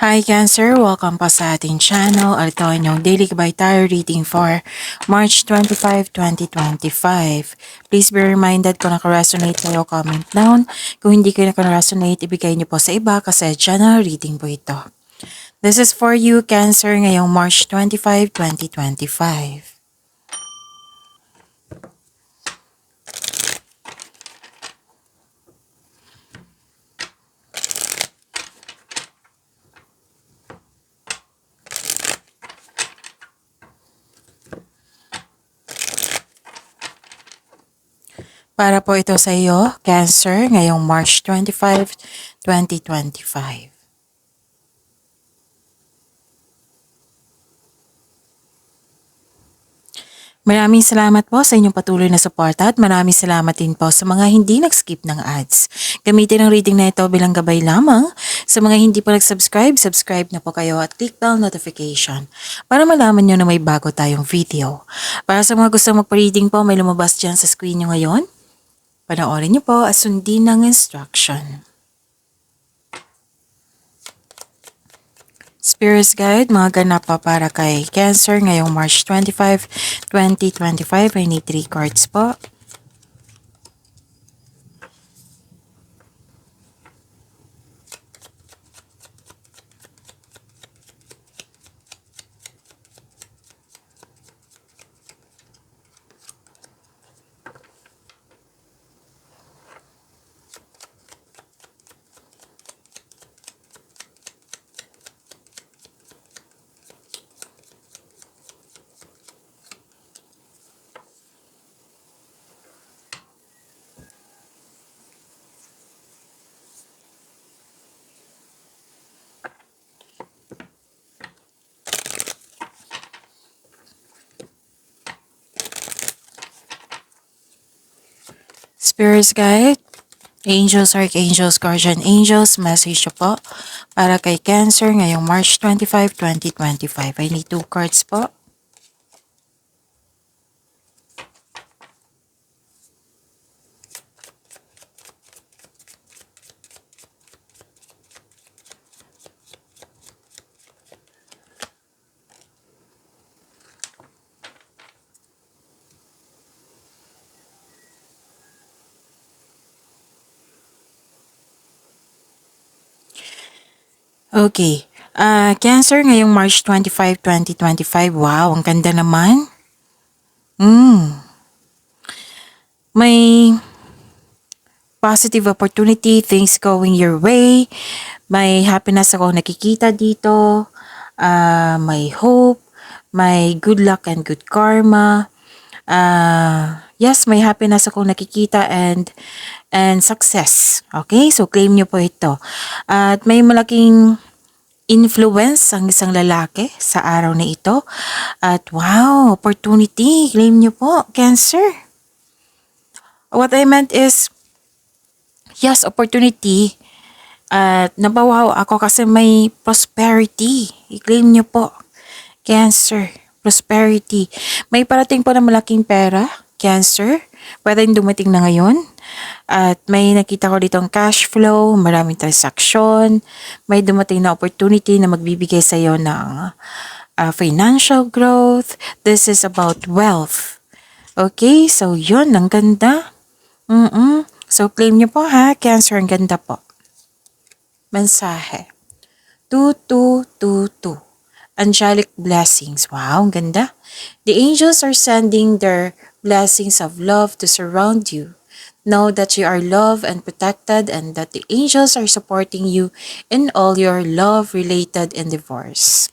Hi Cancer! Welcome pa sa ating channel. Ito ang inyong Daily Gabay Tarot Reading for March 25, 2025. Please be reminded kung naka-resonate kayo, comment down. Kung hindi kayo naka-resonate, ibigay niyo po sa iba kasi channel reading po ito. This is for you Cancer ngayong March 25, 2025. Para po ito sa iyo, Cancer, ngayong March 25, 2025. Maraming salamat po sa inyong patuloy na suporta at maraming salamat din po sa mga hindi nag-skip ng ads. Gamitin ang reading na ito bilang gabay lamang. Sa mga hindi pa nag-subscribe, subscribe na po kayo at click bell notification para malaman nyo na may bago tayong video. Para sa mga gusto magpa-reading po, may lumabas dyan sa screen nyo ngayon. Panoorin nyo po at sundin ng instruction. Spirit Guide, mga ganap pa para kay Cancer ngayong March 25, 2025. I need 3 cards po. Spirit Guide, Angels, Archangels, Guardian Angels, message po para kay Cancer ngayong March 25, 2025. I need 2 cards po. Okay. Cancer ngayong March 25, 2025. Wow, ang ganda naman. May positive opportunity, things going your way. May happiness ako nakikita dito. May hope. May good luck and good karma. Yes, may happiness ako nakikita and success. Okay, so claim nyo po ito. At may malaking influence ang isang lalaki sa araw na ito. At wow, opportunity. Claim nyo po, Cancer. What I meant is, yes, opportunity. At nabawaw ako kasi may prosperity. I-claim nyo po, Cancer. Prosperity. May parating po na malaking pera, Cancer. Pwede dumating na ngayon. At may nakita ko ditong cash flow, maraming transaction, may dumating na opportunity na magbibigay sa iyo ng financial growth. This is about wealth. Okay, so yun, ang ganda. So claim niyo po ha, Cancer, ang ganda po. Mensahe. 2222. Angelic blessings. Wow, ang ganda. The angels are sending their blessings of love to surround you. Know that you are loved and protected and that the angels are supporting you in all your love-related endeavors.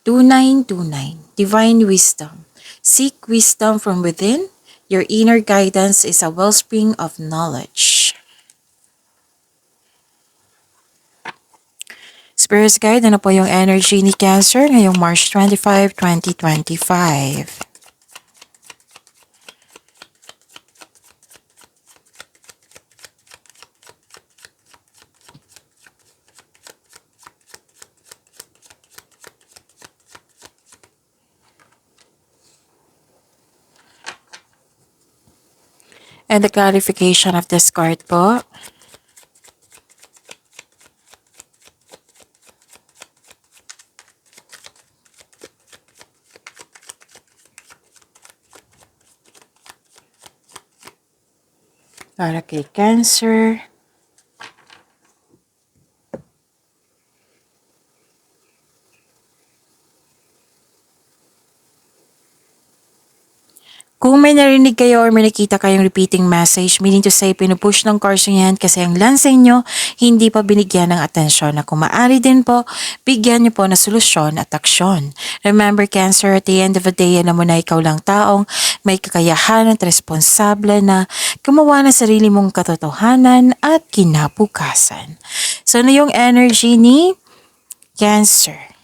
2929. Divine Wisdom. Seek wisdom from within. Your inner guidance is a wellspring of knowledge. Spirit Guide, ano po yung energy ni Cancer ngayong March 25, 2025? And the clarification of this card po. Para kay Cancer. Kung may narinig kayo or may nakita kayong repeating message, meaning to say, pinupush ng cards nyo yan kasi ang lang sa inyo, hindi pa binigyan ng atensyon na kung maaari din po, bigyan nyo po na solusyon at aksyon. Remember, Cancer, at the end of the day, alam mo na ikaw lang taong may kakayahan at responsable na gumawa ng sarili mong katotohanan at kinabukasan. So, ano yung energy ni Cancer?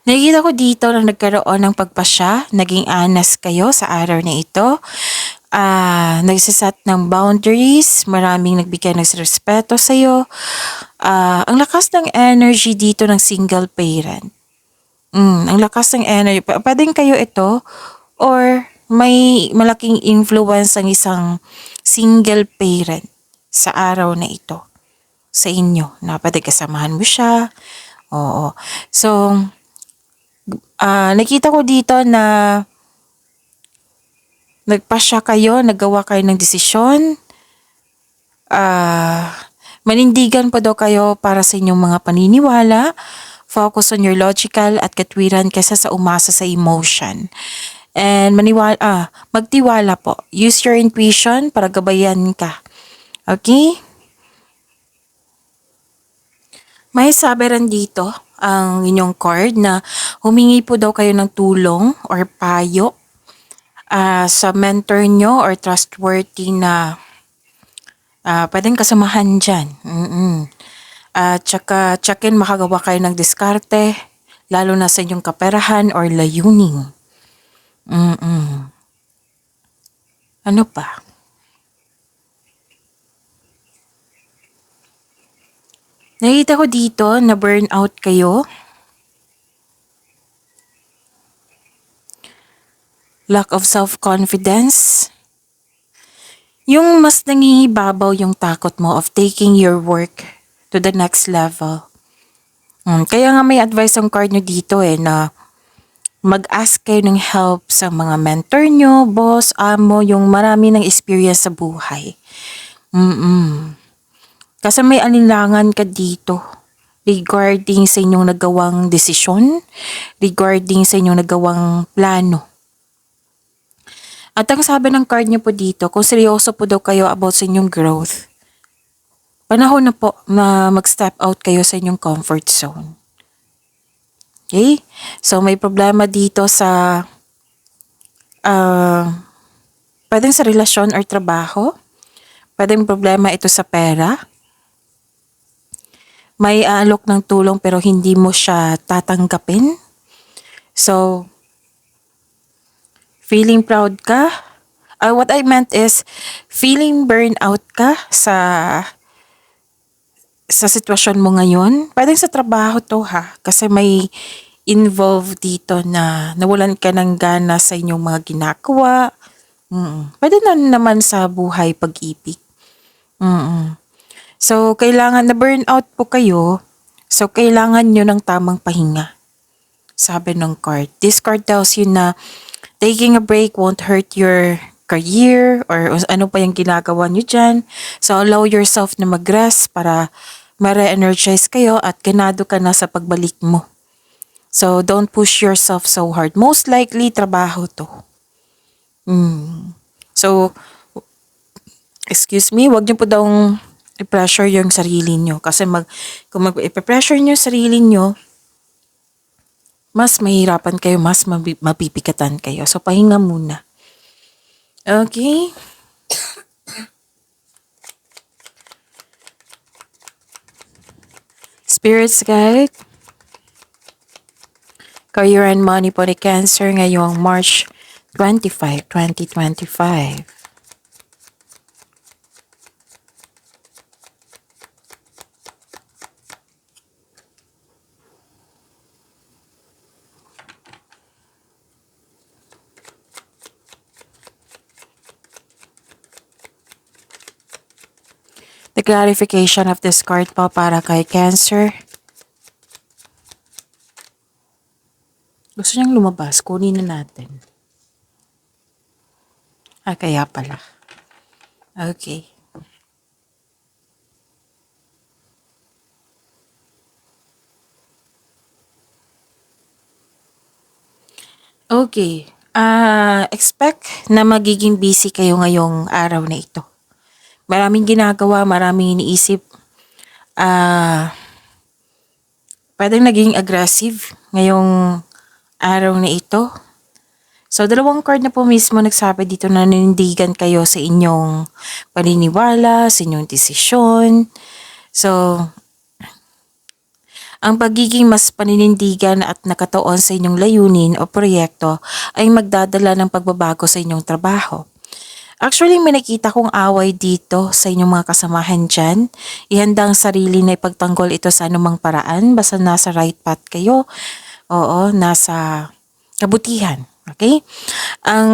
Nakikita ko dito na nagkaroon ng pagpasya, naging honest kayo sa araw na ito. Nagsiset ng boundaries, maraming nagbigay ng respeto sa'yo. Ang lakas ng energy dito ng single parent. Ang lakas ng energy. Pwedeng kayo ito or may malaking influence ang isang single parent sa araw na ito sa inyo. Na pwede kasamahan mo siya. Oo. So, nakita ko dito na nagpasya kayo, naggawa kayo ng desisyon. Manindigan pa daw kayo para sa inyong mga paniniwala. Focus on your logical at katwiran kaysa sa umasa sa emotion. And magtiwala po. Use your intuition para gabayan ka. Okay? May sabi rin dito ang inyong card na humingi po daw kayo ng tulong or payo sa mentor nyo or trustworthy na pwedeng kasamahan dyan. Tsaka tsakin makagawa kayo ng diskarte, lalo na sa inyong kaperahan or layunin. Ano pa? Nakita ko dito na burnout kayo. Lack of self-confidence. Yung mas nangingibabaw yung takot mo of taking your work to the next level. Kaya nga may advice ang card nyo dito na mag-ask kayo ng help sa mga mentor nyo, boss, amo, yung marami ng experience sa buhay. Kasi may alinlangan ka dito regarding sa inyong nagawang desisyon, regarding sa inyong nagawang plano. At ang sabi ng card niyo po dito, kung seryoso po daw kayo about sa inyong growth, panahon na po na mag-step out kayo sa inyong comfort zone. Okay? So may problema dito sa pwedeng sa relasyon or trabaho. Pwedeng problema ito sa pera. May aalok ng tulong pero hindi mo siya tatanggapin. So, feeling proud ka? What I meant is, feeling burnout ka sa sitwasyon mo ngayon. Pwedeng sa trabaho to kasi may involved dito na nawalan ka ng gana sa inyong mga ginagawa. Pwede na naman sa buhay pag-ibig. So, kailangan na burnout po kayo. So, kailangan nyo ng tamang pahinga. Sabi ng card. This card tells you na taking a break won't hurt your career or ano pa yung ginagawa nyo dyan. So, allow yourself na mag-rest para ma-re-energize kayo at ganado ka na sa pagbalik mo. So, don't push yourself so hard. Most likely, trabaho to. So, excuse me, wag niyo po daw i-pressure yung sarili nyo. Kasi kung i-pressure nyo yung sarili nyo, mas mahirapan kayo, mas mapipikatan kayo. So, pahinga muna. Okay? Spirits guide. Career and money po ni Cancer ngayong March 25, 2025. The clarification of this card po para kay Cancer. Gusto niyang lumabas, kunin na natin. Kaya pala. Okay. Okay. Expect na magiging busy kayo ngayong araw na ito. Maraming ginagawa, maraming iniisip. Pwedeng naging aggressive ngayong araw na ito. So, dalawang card na po mismo nagsabi dito na nanindigan kayo sa inyong paniniwala, sa inyong desisyon. So, ang pagiging mas paninindigan at nakatuon sa inyong layunin o proyekto ay magdadala ng pagbabago sa inyong trabaho. Actually, may nakita kong away dito sa inyong mga kasamahan dyan. Ihanda ang sarili na ipagtanggol ito sa anumang paraan basta nasa right path kayo. Oo, nasa kabutihan. Okay? Ang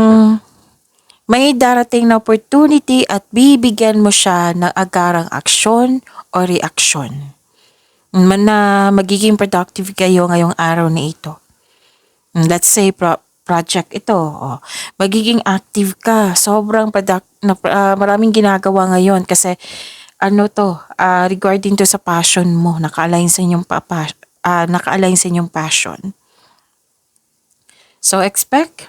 may darating na opportunity at bibigyan mo siya ng agarang aksyon o reaksyon. Na magiging productive kayo ngayong araw na ito. Let's say project ito. Magiging active ka. Sobrang maraming ginagawa ngayon kasi regarding to sa passion mo, naka-align sa inyong passion. So expect,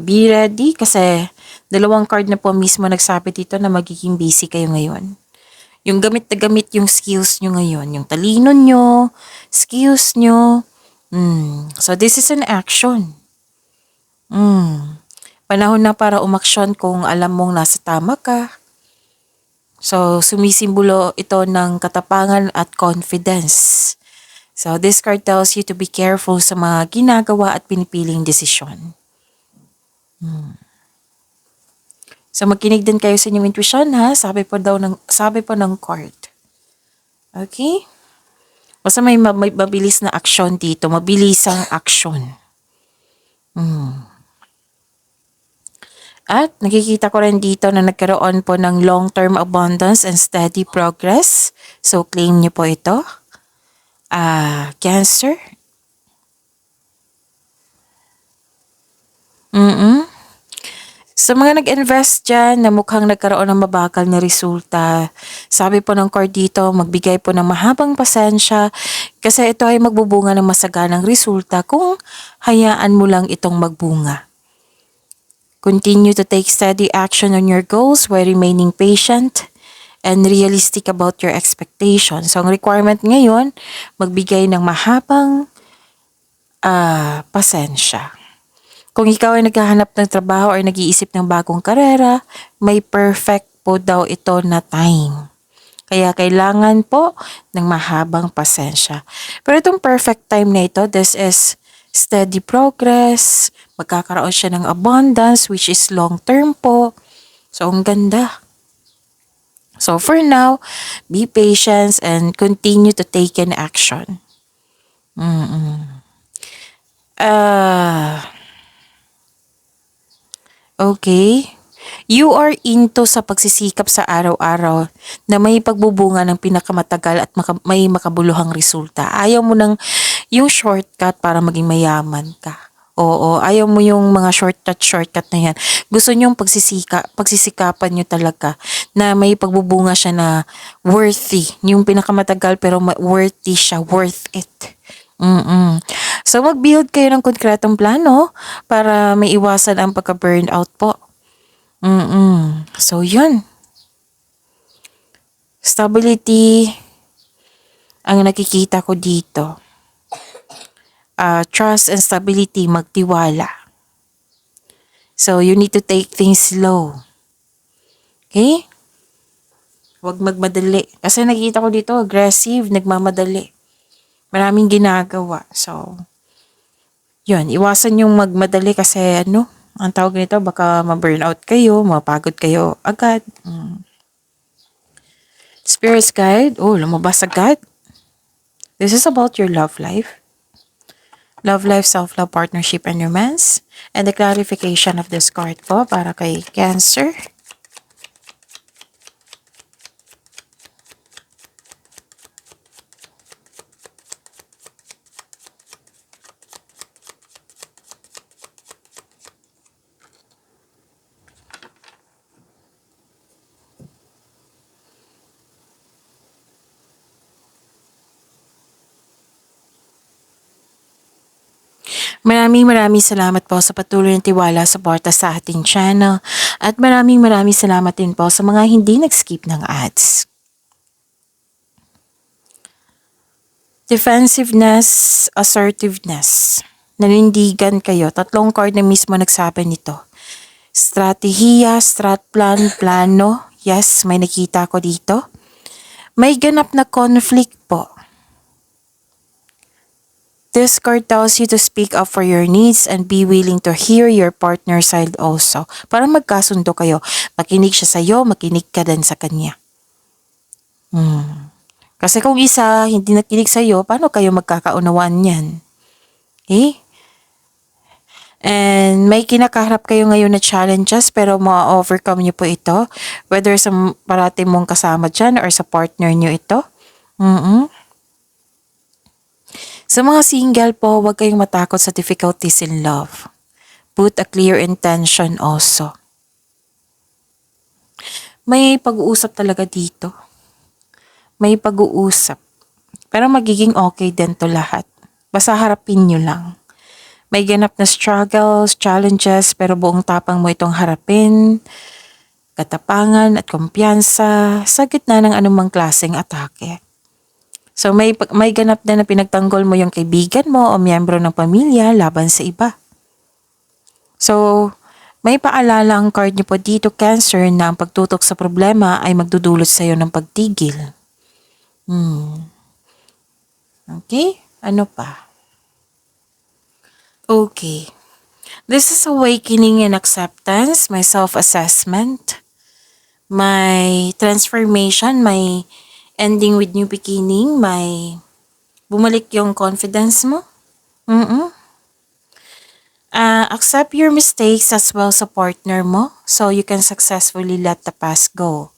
be ready kasi dalawang card na po mismo nagsabi dito na magiging busy kayo ngayon. Yung gamit na gamit yung skills nyo ngayon, yung talino nyo, skills nyo. So this is an action. Panahon na para umaksyon kung alam mong nasa tama ka. So sumisimbolo ito ng katapangan at confidence. So this card tells you to be careful sa mga ginagawa at pinipiling desisyon. So magkinig din kayo sa inyong intuition ha, sabi po ng card. Okay? Basta may mabilis na aksyon dito, mabilisang aksyon. At nakikita ko rin dito na nagkaroon po ng long-term abundance and steady progress. So claim niyo po ito. Cancer. Sa mga nag-invest dyan na mukhang nagkaroon ng mabagal na resulta, sabi po ng card dito, magbigay po ng mahabang pasensya kasi ito ay magbubunga ng masaganang resulta kung hayaan mo lang itong magbunga. Continue to take steady action on your goals while remaining patient and realistic about your expectations. So, ang requirement ngayon, magbigay ng mahabang pasensya. Kung ikaw ay naghahanap ng trabaho or nag-iisip ng bagong karera, may perfect po daw ito na time. Kaya kailangan po ng mahabang pasensya. Pero itong perfect time na ito, this is steady progress, magkakaroon siya ng abundance which is long term po. So, ang ganda. So, for now, be patient and continue to take an action. Okay. You are into sa pagsisikap sa araw-araw na may pagbubunga ng pinakamatagal at may makabuluhang resulta. Ayaw mo ng yung shortcut para maging mayaman ka. Oo, ayaw mo yung mga shortcut na yan. Gusto nyo pagsisikapan nyo talaga na may pagbubunga siya na worthy. Yung pinakamatagal pero worthy siya, worth it. So mag-build kayo ng konkretong plano para may iwasan ang pagka-burnout po. So yun. Stability ang nakikita ko dito. Trust and stability, magtiwala. So you need to take things slow. Okay? Huwag magmadali. Kasi nakikita ko dito, aggressive, nagmamadali. Maraming ginagawa. So, yun, iwasan yung magmadali kasi ang tawag nito, baka ma-burnout kayo, mapagod kayo agad. Spirit's guide, lumabas agad. This is about your love life. Love life, self-love, partnership, and romance. And the clarification of this card po para kay Cancer. Maraming salamat po sa patuloy na tiwala, suporta sa ating channel. At maraming salamat din po sa mga hindi nag-skip ng ads. Defensiveness, assertiveness. Nanindigan kayo. 3 card na mismo nagsabi nito. Strategiya, strat plan, plano. Yes, may nakita ko dito. May ganap na conflict po. This card tells you to speak up for your needs and be willing to hear your partner's side also. Para magkasundo kayo. Makinig siya sa'yo, makinig ka din sa kanya. Kasi kung isa hindi nakinig sa'yo, paano kayo magkakaunawaan yan? Okay? And may kinakaharap kayo ngayon na challenges pero ma-overcome nyo po ito. Whether sa parati mong kasama dyan or sa partner nyo ito. Sa mga single po, huwag kayong matakot sa difficulties in love. Put a clear intention also. May pag-uusap talaga dito. May pag-uusap. Pero magiging okay din to lahat. Basta harapin nyo lang. May ganap na struggles, challenges, pero buong tapang mo itong harapin. Katapangan at kumpiyansa sa gitna ng anumang klaseng atake. So may ganap na pinagtanggol mo yung kaibigan mo o miyembro ng pamilya laban sa iba. So may paalala ang card niyo po dito, Cancer, na ang pagtutok sa problema ay magdudulot sa iyo ng pagtigil. Okay? Ano pa? Okay. This is awakening and acceptance, my self-assessment, my transformation, my ending with new beginning, may bumalik yung confidence mo. Accept your mistakes as well sa partner mo so you can successfully let the past go.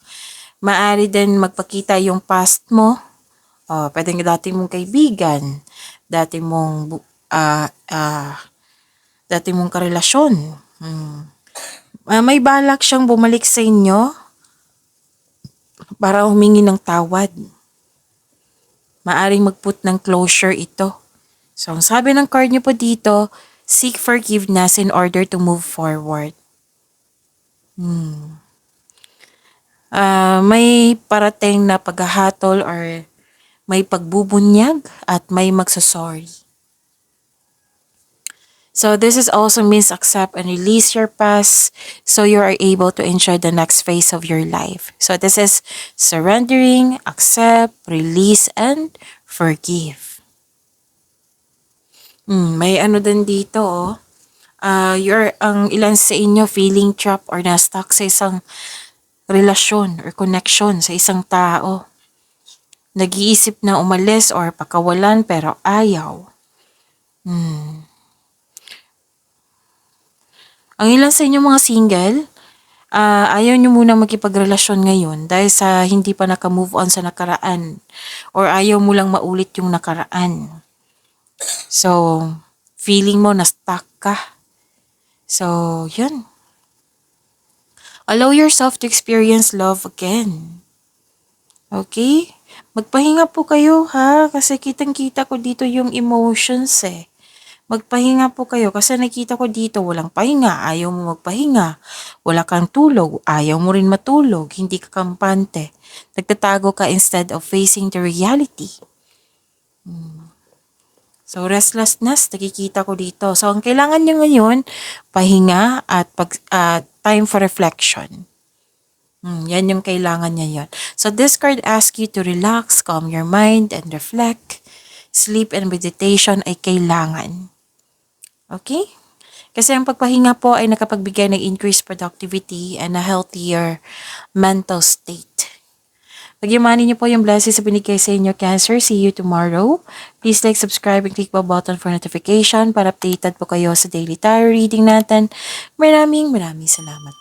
Maari din magpakita yung past mo. Pwedeng dati mong kaibigan, dati mong karelasyon. May balak siyang bumalik sa inyo para humingi ng tawad. Maaring mag-put ng closure ito. So, ang sabi ng card niyo po dito, seek forgiveness in order to move forward. May parating na paghahatol or may pagbubunyag at may magsasorry. So this is also means accept and release your past so you are able to enjoy the next phase of your life. So this is surrendering, accept, release, and forgive. May ano din dito ang ilan sa inyo feeling trapped or na-stuck sa isang relasyon or connection sa isang tao. Nag-iisip na umalis or pakawalan pero ayaw. Ang ilan sa inyo mga single, ayaw nyo munang makipagrelasyon ngayon dahil sa hindi pa naka-move on sa nakaraan or ayaw mo lang maulit yung nakaraan. So, feeling mo na-stuck ka. So, yun. Allow yourself to experience love again. Okay? Magpahinga po kayo ha, kasi kitang-kita ko dito yung emotions eh. Magpahinga po kayo kasi nakita ko dito walang pahinga, ayaw mo magpahinga. Wala kang tulog, ayaw mo rin matulog, hindi ka kampante. Nagtatago ka instead of facing the reality. So restlessness, nakikita ko dito. So ang kailangan nyo ngayon, pahinga at time for reflection. Yan yung kailangan niya yun. So this card asks you to relax, calm your mind, and reflect. Sleep and meditation ay kailangan. Okay? Kasi ang pagpahinga po ay nakapagbigay ng increased productivity and a healthier mental state. Pagyamanin niyo po yung blessings sa binigay sa inyo, Cancer. See you tomorrow. Please like, subscribe, and click the button for notification para updated po kayo sa daily tarot reading natin. Maraming salamat.